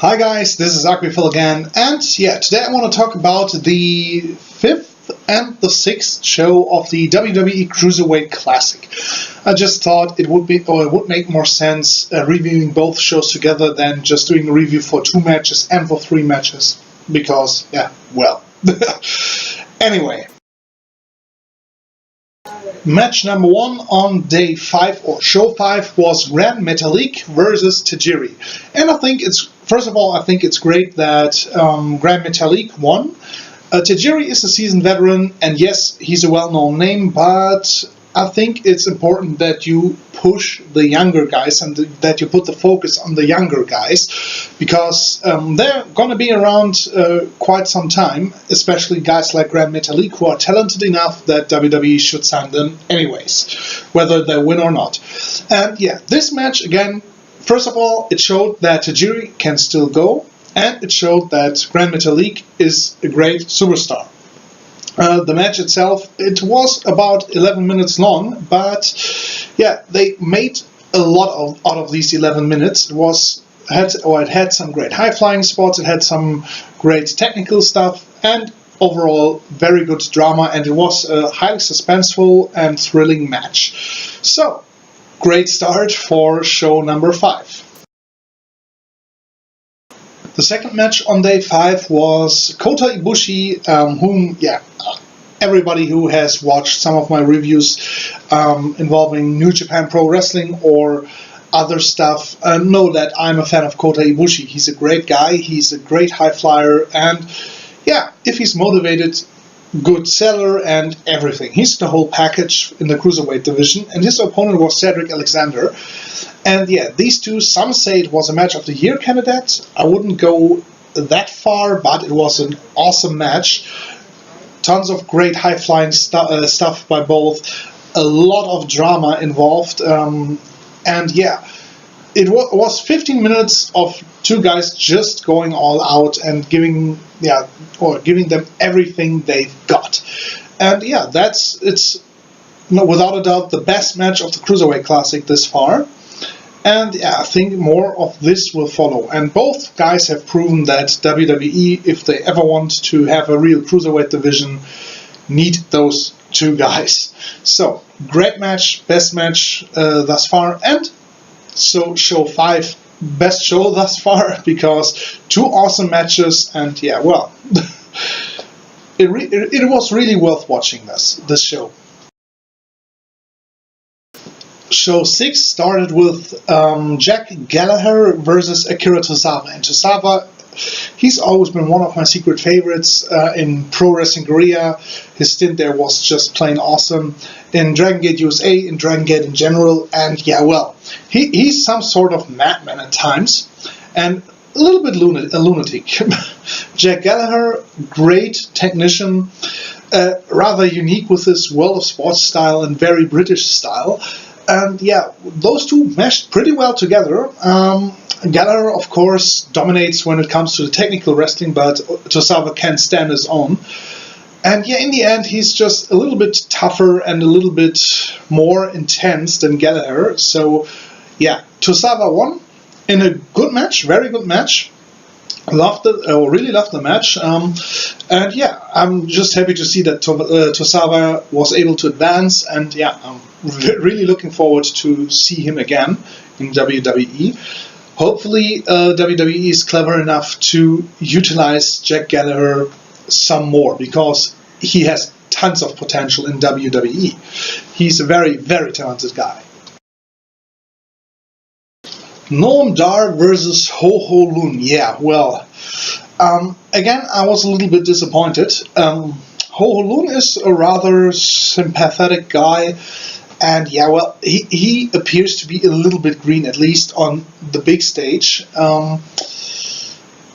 Hi guys, this is Akira again, and yeah, today I want to talk about the 5th and the 6th show of the WWE Cruiserweight Classic. I just thought it would make more sense reviewing both shows together than just doing a review for 2 matches and for 3 matches, because, yeah, well. Anyway. Match number 1 on day 5 or show 5 was Gran Metalik versus Tajiri. And I think first of all, I think it's great that Gran Metalik won. Tajiri is a seasoned veteran, and yes, he's a well-known name, but I think it's important that you push the younger guys and that you put the focus on the younger guys, because they're going to be around quite some time, especially guys like Gran Metalik, who are talented enough that WWE should sign them anyways, whether they win or not. And yeah, this match, again, first of all, it showed that Tajiri can still go, and it showed that Gran Metalik is a great superstar. The match itself, it was about 11 minutes long, but yeah, they made a lot out of these 11 minutes. It had some great high-flying spots, it had some great technical stuff, and overall very good drama, and it was a highly suspenseful and thrilling match. So, great start for show number 5. The second match on day 5 was Kota Ibushi, whom, yeah, everybody who has watched some of my reviews involving New Japan Pro Wrestling or other stuff know that I'm a fan of Kota Ibushi. He's a great guy, he's a great high flyer, and yeah, if he's motivated, good seller and everything. He's the whole package in the Cruiserweight division, and his opponent was Cedric Alexander. And yeah, these two, some say it was a match of the year candidate. I wouldn't go that far, but it was an awesome match. Tons of great high-flying stuff by both. A lot of drama involved. And yeah, it was 15 minutes of two guys just going all out and giving them everything they've got. And yeah, it's without a doubt the best match of the Cruiserweight Classic this far. And yeah, I think more of this will follow. And both guys have proven that WWE, if they ever want to have a real Cruiserweight division, need those two guys. So, great match, best match thus far. And so, show 5, best show thus far, because 2 awesome matches. And yeah, well, it was really worth watching this show. Show 6 started with Jack Gallagher versus Akira Tozawa. And Tozawa, he's always been one of my secret favorites in Pro Wrestling Korea. His stint there was just plain awesome. In Dragon Gate USA, in Dragon Gate in general. And yeah, well, he's some sort of madman at times. And a little bit a lunatic. Jack Gallagher, great technician. Rather unique with his World of Sports style and very British style. And yeah, those two meshed pretty well together. Gallagher, of course, dominates when it comes to the technical wrestling, but Tozawa can stand his own. And yeah, in the end, he's just a little bit tougher and a little bit more intense than Gallagher. So yeah, Tozawa won in a good match, very good match. Loved it, really loved the match, and yeah, I'm just happy to see that Tozawa was able to advance, and yeah, I'm really looking forward to see him again in WWE. Hopefully, WWE is clever enough to utilize Jack Gallagher some more, because he has tons of potential in WWE. He's a very, very talented guy. Noam Dar versus Ho Lun. Yeah, well, again, I was a little bit disappointed. Ho Lun is a rather sympathetic guy, and yeah, well, he appears to be a little bit green, at least on the big stage.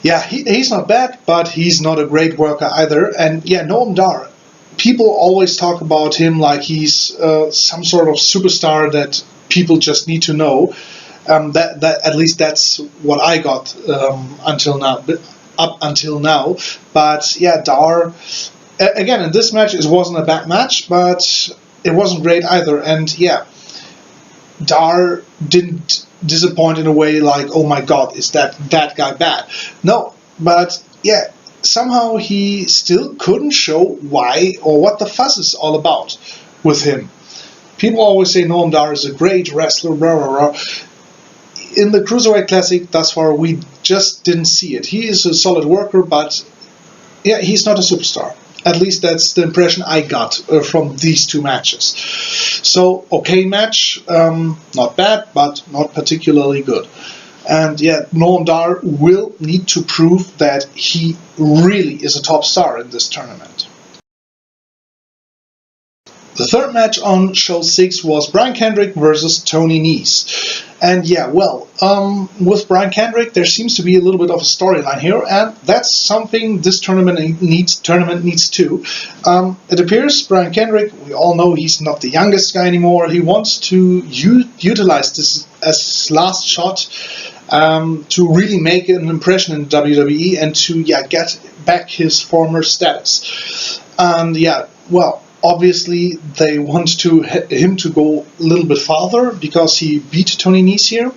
Yeah, he's not bad, but he's not a great worker either. And yeah, Noam Dar, people always talk about him like he's some sort of superstar that people just need to know. That at least that's what I got up until now. But yeah, Dar, again, in this match, it wasn't a bad match, but it wasn't great either. And yeah, Dar didn't disappoint in a way like, oh my god, is that guy bad? No, but yeah, somehow he still couldn't show why or what the fuss is all about with him. People always say Noam Dar is a great wrestler, blah, blah, blah. In the Cruiserweight Classic thus far, we just didn't see it. He is a solid worker, but yeah, he's not a superstar. At least that's the impression I got from these two matches. So, okay match, not bad, but not particularly good. And yeah, Noam Dar will need to prove that he really is a top star in this tournament. The third match on show 6 was Brian Kendrick versus Tony Nese. And yeah, well, with Brian Kendrick, there seems to be a little bit of a storyline here, and that's something this tournament needs too. It appears Brian Kendrick, we all know he's not the youngest guy anymore. He wants to utilize this as his last shot to really make an impression in WWE and to get back his former status. And yeah, well, obviously, they want him to go a little bit farther because he beat Tony Nese here.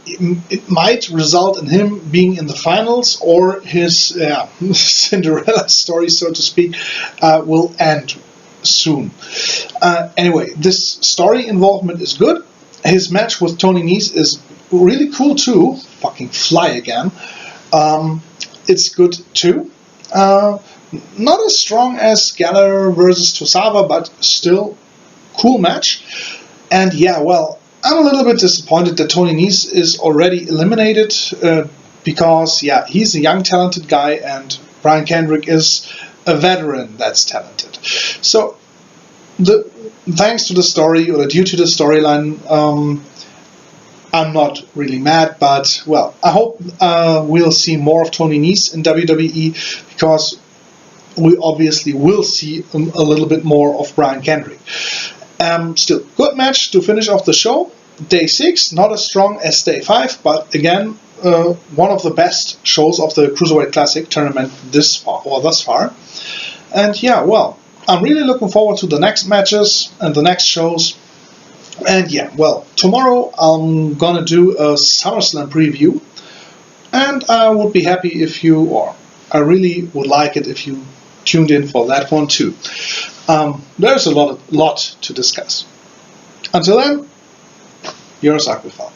It might result in him being in the finals, or his Cinderella story, so to speak, will end soon. Anyway, this story involvement is good. His match with Tony Nese is really cool too. Fucking fly again. It's good too. Not as strong as Gallagher versus Tozawa, but still cool match. And yeah, well, I'm a little bit disappointed that Tony Nese is already eliminated because, yeah, he's a young, talented guy, and Brian Kendrick is a veteran that's talented. So, thanks to the story, or due to the storyline, I'm not really mad, but, well, I hope we'll see more of Tony Nese in WWE, because we obviously will see a little bit more of Brian Kendrick. Still, good match to finish off the show. Day 6, not as strong as Day 5, but again, one of the best shows of the Cruiserweight Classic tournament thus far. And yeah, well, I'm really looking forward to the next matches and the next shows. And yeah, well, tomorrow I'm gonna do a SummerSlam preview, and I would be happy if you, or I really would like it if you tuned in for that one too. There's a lot to discuss. Until then, you're a Sacrifice.